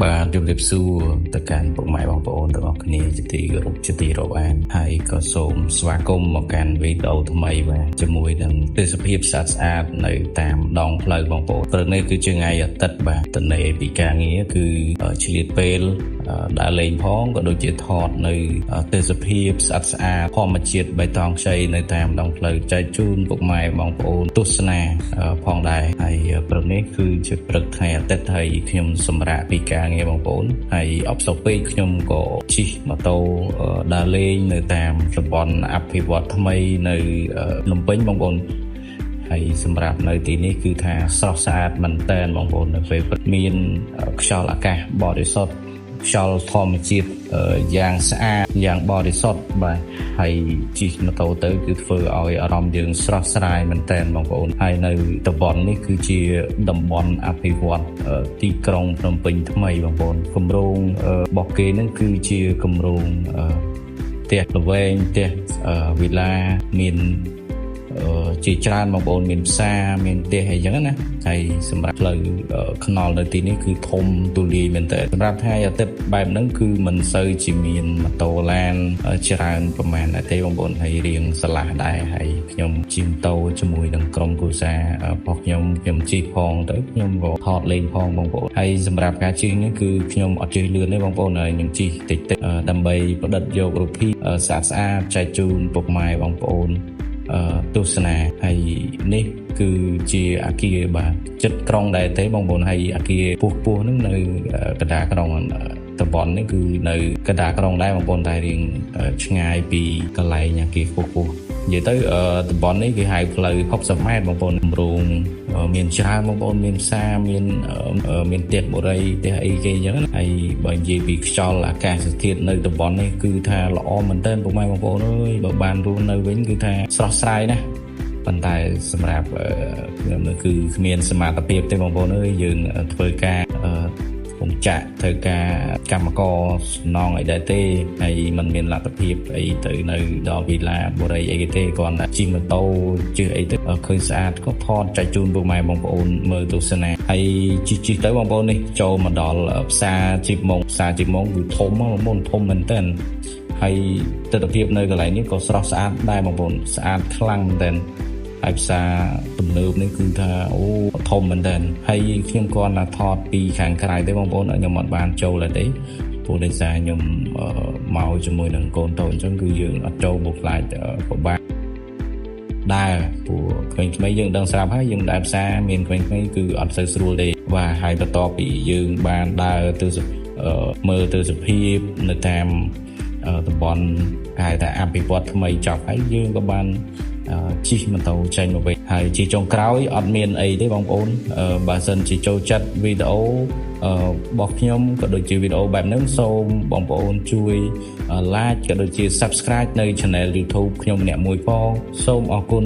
បាទជំរាបសួរទៅកាន់ពុកម៉ែបងប្អូនទាំងអស់គ្នាជាទីគោរពជាទីរាប់អានហើយក៏សូមស្វាគមន៍មកកាន់វីដេអូថ្មីបាទជាមួយនឹងទេសភាពស្អាតៗនៅតាមដងផ្លូវបងប្អូនព្រឹកនេះគឺជាថ្ងៃអាទិត្យបាទទនេពីការងារគឺឆ្លៀតពេលដើរលេងផងក៏ដូចជាថតនៅទេសភាពស្អាតធម្មជាតិបៃតងខ្ចីនៅតាមដងផ្លូវចែកជូនពុកម៉ែបងប្អូនទស្សនាផងដែរហើយព្រឹកនេះគឺជាព្រឹកថ្ងៃអាទិត្យហើយខ្ញុំសម្រាប់ពីការងារបងប្អូនហើយអបសុកពេកខ្ញុំក៏ជិះម៉ូតូដើរលេងនៅតាមតំបន់អភិវឌ្ឍថ្មីនៅលំពេញបងប្អូនហើយសម្រាប់នៅទីនេះគឺថាស្រស់ស្អាតមែនតើបងប្អូននៅពេលព្រឹកមានខ្យល់អាកាសបរិសុទ្ធខ្យល់ធម្មជាតិយ៉ាងស្អាតយ៉ាងបរិសុទ្ធបាទហើយជិះម៉ូតូទៅគឺធ្វើឲ្យអារម្មណ៍យើងស្រស់ស្រាយមែនតើបងប្អូនហើយនៅតំបន់នេះគឺជាតំបន់អភិវឌ្ឍទីក្រុងភ្នំពេញថ្មីបងប្អូនគម្រោងរបស់គេនឹងគឺជាគម្រោងផ្ទះល្វែងផ្ទះវិឡាមានជាច្រើនបងប្អូនមានផ្សារមានផ្ទះអីចឹងណាហើយសម្រាប់ផ្លូវថ្នល់នៅទីនេះគឺធំទូលាយមែនតើសម្រាប់ថ្ងៃអាទិត្យបែបហ្នឹងគឺមិនសូវជាមានម៉ូតូឡានច្រើនប្រហែលទេបងប្អូនហើយរៀងស្រឡះដែរហើយខ្ញុំជិះម៉ូតូជាមួយនឹងក្រុមគ្រួសាររបស់ខ្ញុំជិះផងទៅខ្ញុំក៏ថតលេងផងបងប្អូនហើយសម្រាប់ការជិះនេះគឺខ្ញុំអត់ជិះលឿនទេបងប្អូនហើយខ្ញុំជិះតិចដើម្បីផ្ដិតយករូបភាពស្អាតចែកជូនពុកម៉ែបងប្អូនទស្សនាហើយនេះគឺជាអាគារបាទចិត្តក្រុងដែរទេបងប្អូនហើយអាគារពោះហ្នឹងនៅកណ្ដាលក្រុងតំបន់នេះគឺនៅកណ្ដាលក្រុងដែរបងប្អូនតែរៀងឆ្ងាយពីកន្លែងអាគារពោះនិយាយទៅតំបន់នេះគេហៅផ្លូវ60ម៉ែត្របងប្អូនគម្រោងមានច្រើនបងប្អូនមានផ្សារមានផ្ទះបុរីផ្ទះអីគេអញ្ចឹងហើយបើនិយាយពីខ្យល់អាកាសធាតុនៅតំបន់នេះគឺថាល្អមែនទែនពុកម៉ែបងប្អូនអើយបើបានរស់នៅវិញគឺថាស្រស់ស្រាយណាស់ប៉ុន្តែសម្រាប់ខ្ញុំគឺគ្មានសមត្ថភាពទេបងប្អូនអើយយើងធ្វើការខ្ញុំចាក់ធ្វើការកម្មករសំណងអីដែរទេហើយมันមានលទ្ធភាពអីទៅនៅដល់វិឡាបុរីអីគេទេគ្រាន់តែជិះម៉ូតូជិះអីទៅឃើញស្អាតក៏ថតចែកជូនពុកម៉ែបងប្អូនមើលទស្សនាហើយជិះទៅបងប្អូននេះចូលមកដល់ផ្សារជីបម៉ងគឺធំបងប្អូនធំមែនតើហើយទិដ្ឋភាពនៅកន្លែងនេះក៏ស្រស់ស្អាតដែរបងប្អូនស្អាតខ្លាំងមែនតើហើយផ្សារទំនើបនេះគឺថាអូធំមែនតើហើយខ្ញុំគ្រាន់តែថតពីខាងក្រៅទេបងប្អូនខ្ញុំអត់បានចូលទេព្រោះដោយសារខ្ញុំមកជាមួយនឹងកូនតូចអញ្ចឹងគឺយើងអត់ចូលមកខ្លាចពិបាកដើរព្រោះក្មេងៗយើងដឹងស្រាប់ហើយយើងដើរផ្សារមានក្មេងៗគឺអត់សូវស្រួលទេបាទហើយបន្ទាប់ពីយើងបានដើរទៅមើលទៅសភាពនៅតាមតំបន់ហៅថាអភិវឌ្ឍថ្មីចប់ហើយយើងក៏បានជិះម៉ូតូចេញមកវិញហើយជាចុងក្រោយអត់មានអីទេបងប្អូនបើសិនជាចូលចិត្តវីដេអូរបស់ខ្ញុំក៏ដូចជាវីដេអូបែបហ្នឹងសូមបងប្អូនជួយ like ក៏ដូចជា subscribe នៅ channel YouTube ខ្ញុំម្នាក់មួយផងសូមអរគុណ